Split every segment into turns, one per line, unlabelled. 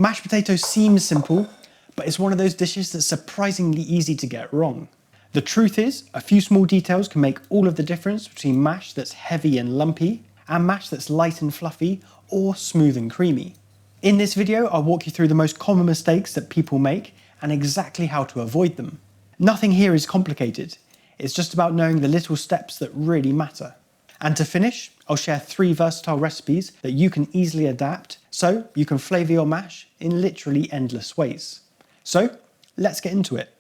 Mashed potatoes seems simple, but it's one of those dishes that's surprisingly easy to get wrong. The truth is, a few small details can make all of the difference between mash that's heavy and lumpy and mash that's light and fluffy or smooth and creamy. In this video, I'll walk you through the most common mistakes that people make and exactly how to avoid them. Nothing here is complicated. It's just about knowing the little steps that really matter. And to finish, I'll share 3 versatile recipes that you can easily adapt so you can flavour your mash in literally endless ways. So let's get into it.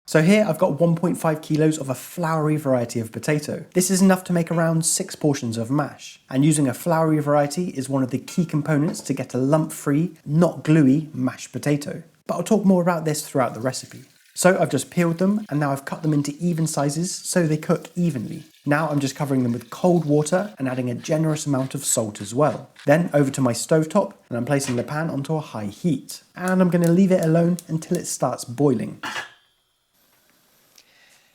So here I've got 1.5 kilos of a floury variety of potato. This is enough to make around 6 portions of mash. And using a floury variety is one of the key components to get a lump-free, not gluey mashed potato. But I'll talk more about this throughout the recipe. So I've just peeled them and now I've cut them into even sizes so they cook evenly. Now I'm just covering them with cold water and adding a generous amount of salt as well. Then over to my stovetop and I'm placing the pan onto a high heat. And I'm going to leave it alone until it starts boiling.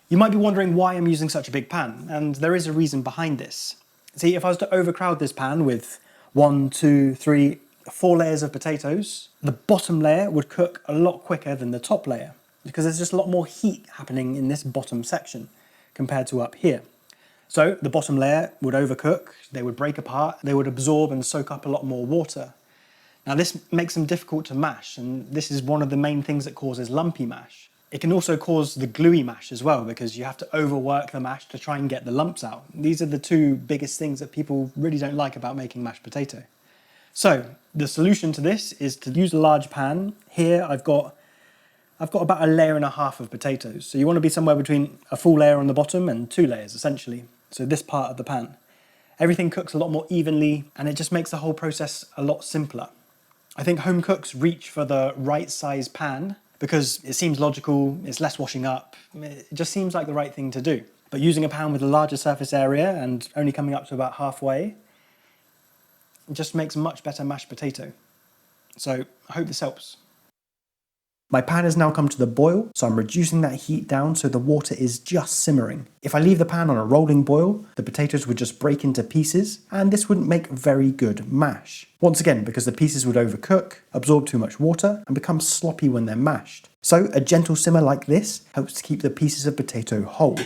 You might be wondering why I'm using such a big pan, and there is a reason behind this. See, if I was to overcrowd this pan with 1, 2, 3, 4 layers of potatoes, the bottom layer would cook a lot quicker than the top layer, because there's just a lot more heat happening in this bottom section compared to up here. So the bottom layer would overcook, they would break apart, they would absorb and soak up a lot more water. Now this makes them difficult to mash, and this is one of the main things that causes lumpy mash. It can also cause the gluey mash as well, because you have to overwork the mash to try and get the lumps out. These are the 2 biggest things that people really don't like about making mashed potato. So the solution to this is to use a large pan. Here I've got about 1.5 layers of potatoes. So you want to be somewhere between a full layer on the bottom and 2 layers essentially. So this part of the pan. Everything cooks a lot more evenly and it just makes the whole process a lot simpler. I think home cooks reach for the right size pan because it seems logical, it's less washing up, it just seems like the right thing to do. But using a pan with a larger surface area and only coming up to about halfway, it just makes a much better mashed potato. So I hope this helps. My pan has now come to the boil, so I'm reducing that heat down so the water is just simmering. If I leave the pan on a rolling boil, the potatoes would just break into pieces, and this wouldn't make very good mash. Once again, because the pieces would overcook, absorb too much water, and become sloppy when they're mashed. So a gentle simmer like this helps to keep the pieces of potato whole.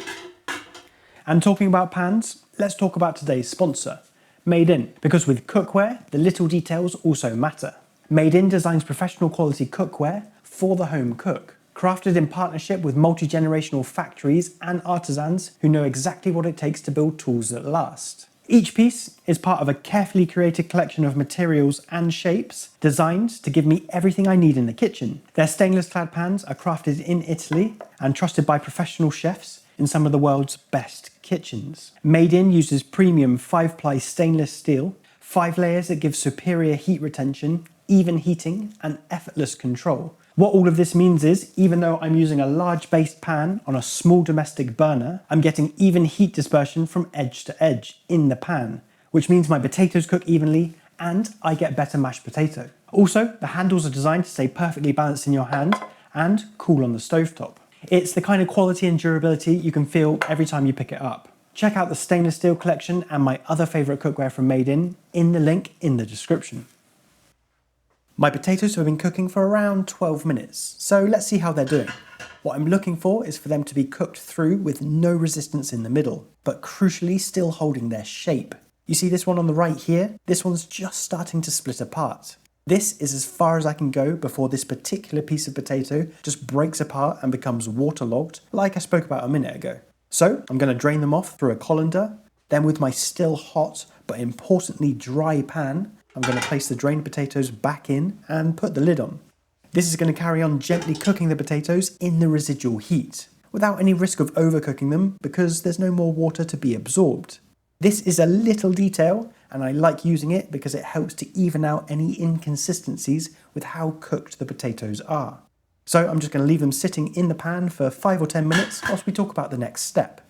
And talking about pans, let's talk about today's sponsor, Made In, because with cookware, the little details also matter. Made In designs professional quality cookware for the home cook, crafted in partnership with multi-generational factories and artisans who know exactly what it takes to build tools that last. Each piece is part of a carefully curated collection of materials and shapes designed to give me everything I need in the kitchen. Their stainless clad pans are crafted in Italy and trusted by professional chefs in some of the world's best kitchens. Made In uses premium 5-ply stainless steel, 5 layers that give superior heat retention, even heating and effortless control. What all of this means is, even though I'm using a large based pan on a small domestic burner, I'm getting even heat dispersion from edge to edge in the pan, which means my potatoes cook evenly and I get better mashed potato. Also, the handles are designed to stay perfectly balanced in your hand and cool on the stovetop. It's the kind of quality and durability you can feel every time you pick it up. Check out the stainless steel collection and my other favourite cookware from Made In the link in the description. My potatoes have been cooking for around 12 minutes, so let's see how they're doing. What I'm looking for is for them to be cooked through with no resistance in the middle, but crucially still holding their shape. You see this one on the right here? This one's just starting to split apart. This is as far as I can go before this particular piece of potato just breaks apart and becomes waterlogged, like I spoke about a minute ago. So I'm going to drain them off through a colander, then with my still hot but importantly dry pan, I'm going to place the drained potatoes back in and put the lid on. This is going to carry on gently cooking the potatoes in the residual heat, without any risk of overcooking them because there's no more water to be absorbed. This is a little detail and I like using it because it helps to even out any inconsistencies with how cooked the potatoes are. So I'm just going to leave them sitting in the pan for 5 or 10 minutes whilst we talk about the next step.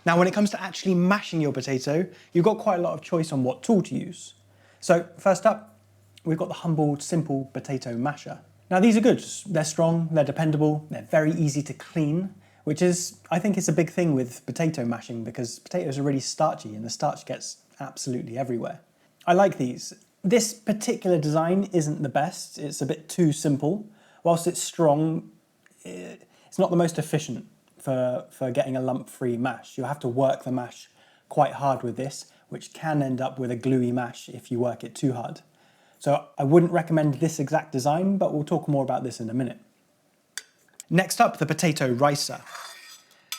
Now, when it comes to actually mashing your potato, you've got quite a lot of choice on what tool to use. So first up, we've got the humble, simple potato masher. Now these are good, they're strong, they're dependable, they're very easy to clean, which is, I think it's a big thing with potato mashing because potatoes are really starchy and the starch gets absolutely everywhere. I like these. This particular design isn't the best. It's a bit too simple. Whilst it's strong, it's not the most efficient for getting a lump-free mash. You'll have to work the mash quite hard with this, which can end up with a gluey mash if you work it too hard. So I wouldn't recommend this exact design, but we'll talk more about this in a minute. Next up, the potato ricer.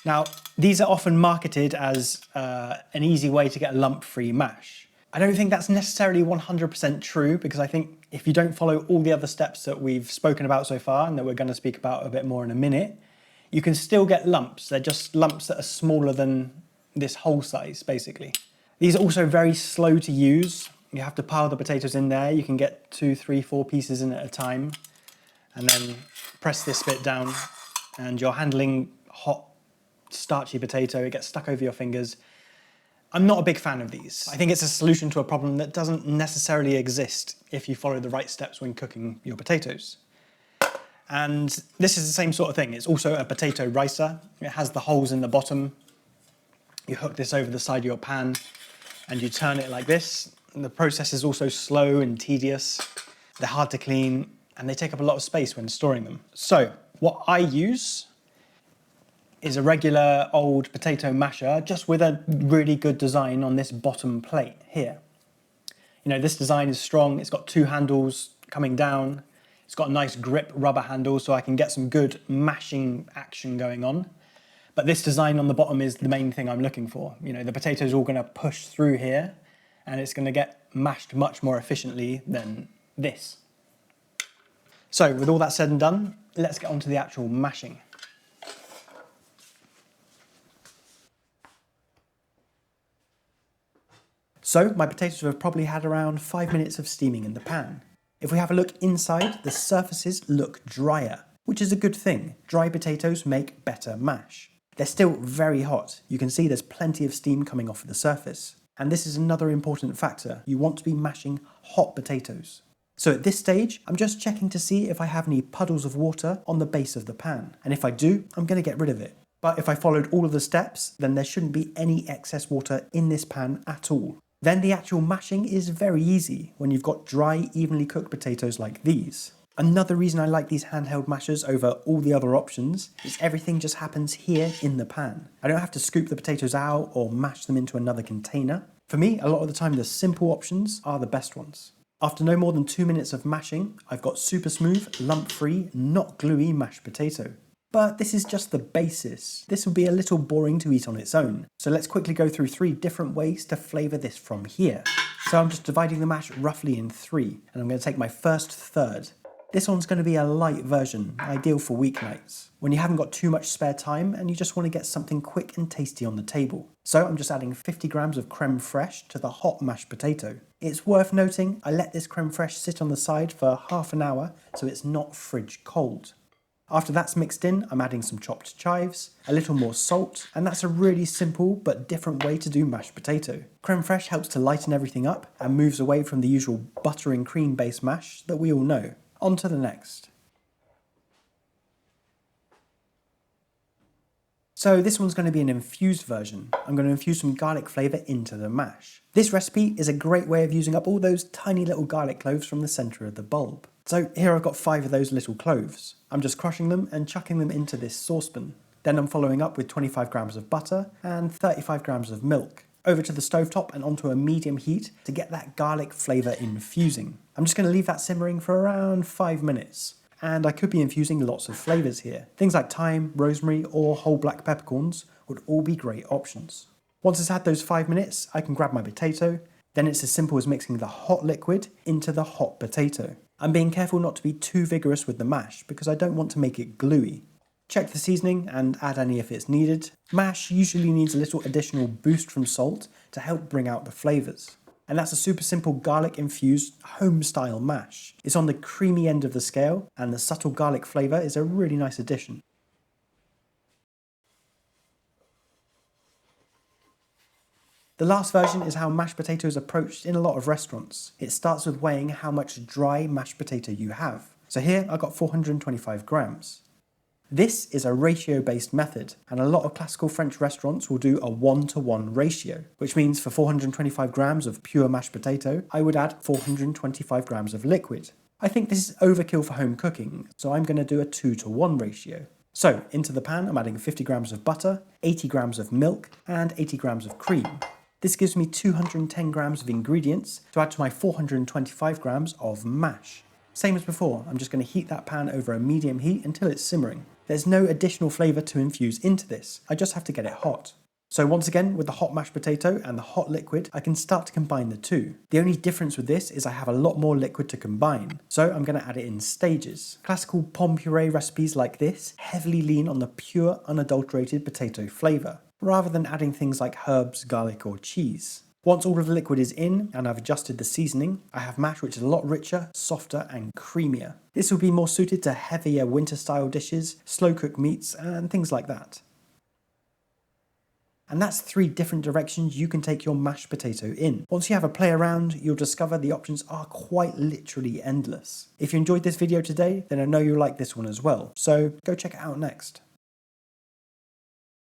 Now, these are often marketed as an easy way to get a lump-free mash. I don't think that's necessarily 100% true, because I think if you don't follow all the other steps that we've spoken about so far and that we're going to speak about a bit more in a minute, you can still get lumps. They're just lumps that are smaller than this whole size, basically. These are also very slow to use. You have to pile the potatoes in there. You can get 2, 3, 4 pieces in at a time, and then press this bit down, and you're handling hot, starchy potato. It gets stuck over your fingers. I'm not a big fan of these. I think it's a solution to a problem that doesn't necessarily exist if you follow the right steps when cooking your potatoes. And this is the same sort of thing. It's also a potato ricer. It has the holes in the bottom. You hook this over the side of your pan and you turn it like this. And the process is also slow and tedious. They're hard to clean and they take up a lot of space when storing them. So what I use is a regular old potato masher, just with a really good design on this bottom plate here. You know, this design is strong. It's got 2 handles coming down. It's got a nice grip rubber handle so I can get some good mashing action going on. But this design on the bottom is the main thing I'm looking for. You know, the potato's all gonna push through here and it's gonna get mashed much more efficiently than this. So with all that said and done, let's get on to the actual mashing. So my potatoes have probably had around 5 minutes of steaming in the pan. If we have a look inside, the surfaces look drier, which is a good thing. Dry potatoes make better mash. They're still very hot. You can see there's plenty of steam coming off of the surface. And this is another important factor. You want to be mashing hot potatoes. So at this stage, I'm just checking to see if I have any puddles of water on the base of the pan. And if I do, I'm going to get rid of it. But if I followed all of the steps, then there shouldn't be any excess water in this pan at all. Then the actual mashing is very easy when you've got dry, evenly cooked potatoes like these. Another reason I like these handheld mashers over all the other options is everything just happens here in the pan. I don't have to scoop the potatoes out or mash them into another container. For me, a lot of the time the simple options are the best ones. After no more than 2 minutes of mashing, I've got super smooth, lump-free, not gluey mashed potato. But this is just the basis. This will be a little boring to eat on its own. So let's quickly go through 3 different ways to flavour this from here. So I'm just dividing the mash roughly in 3, and I'm going to take my first third. This one's going to be a light version, ideal for weeknights, when you haven't got too much spare time and you just want to get something quick and tasty on the table. So I'm just adding 50 grams of creme fraiche to the hot mashed potato. It's worth noting I let this creme fraiche sit on the side for half an hour so it's not fridge cold. After that's mixed in, I'm adding some chopped chives, a little more salt, and that's a really simple but different way to do mashed potato. Creme fraiche helps to lighten everything up and moves away from the usual butter and cream based mash that we all know. On to the next. So this one's going to be an infused version. I'm going to infuse some garlic flavour into the mash. This recipe is a great way of using up all those tiny little garlic cloves from the centre of the bulb. So here I've got 5 of those little cloves. I'm just crushing them and chucking them into this saucepan. Then I'm following up with 25 grams of butter and 35 grams of milk. Over to the stovetop and onto a medium heat to get that garlic flavour infusing. I'm just going to leave that simmering for around 5 minutes. And I could be infusing lots of flavours here. Things like thyme, rosemary or whole black peppercorns would all be great options. Once it's had those 5 minutes, I can grab my potato. Then it's as simple as mixing the hot liquid into the hot potato. I'm being careful not to be too vigorous with the mash because I don't want to make it gluey. Check the seasoning and add any if it's needed. Mash usually needs a little additional boost from salt to help bring out the flavours. And that's a super simple garlic infused home style mash. It's on the creamy end of the scale and the subtle garlic flavour is a really nice addition. The last version is how mashed potato is approached in a lot of restaurants. It starts with weighing how much dry mashed potato you have. So here I got 425 grams. This is a ratio-based method, and a lot of classical French restaurants will do a 1-to-1 ratio, which means for 425 grams of pure mashed potato, I would add 425 grams of liquid. I think this is overkill for home cooking, so I'm going to do a 2-to-1 ratio. So, into the pan I'm adding 50 grams of butter, 80 grams of milk, and 80 grams of cream. This gives me 210 grams of ingredients to add to my 425 grams of mash. Same as before, I'm just going to heat that pan over a medium heat until it's simmering. There's no additional flavour to infuse into this, I just have to get it hot. So once again, with the hot mashed potato and the hot liquid, I can start to combine the two. The only difference with this is I have a lot more liquid to combine, so I'm going to add it in stages. Classical pomme puree recipes like this heavily lean on the pure, unadulterated potato flavour, rather than adding things like herbs, garlic or cheese. Once all of the liquid is in and I've adjusted the seasoning, I have mash which is a lot richer, softer and creamier. This will be more suited to heavier winter style dishes, slow cooked meats and things like that. And that's 3 different directions you can take your mashed potato in. Once you have a play around, you'll discover the options are quite literally endless. If you enjoyed this video today, then I know you'll like this one as well, so go check it out next.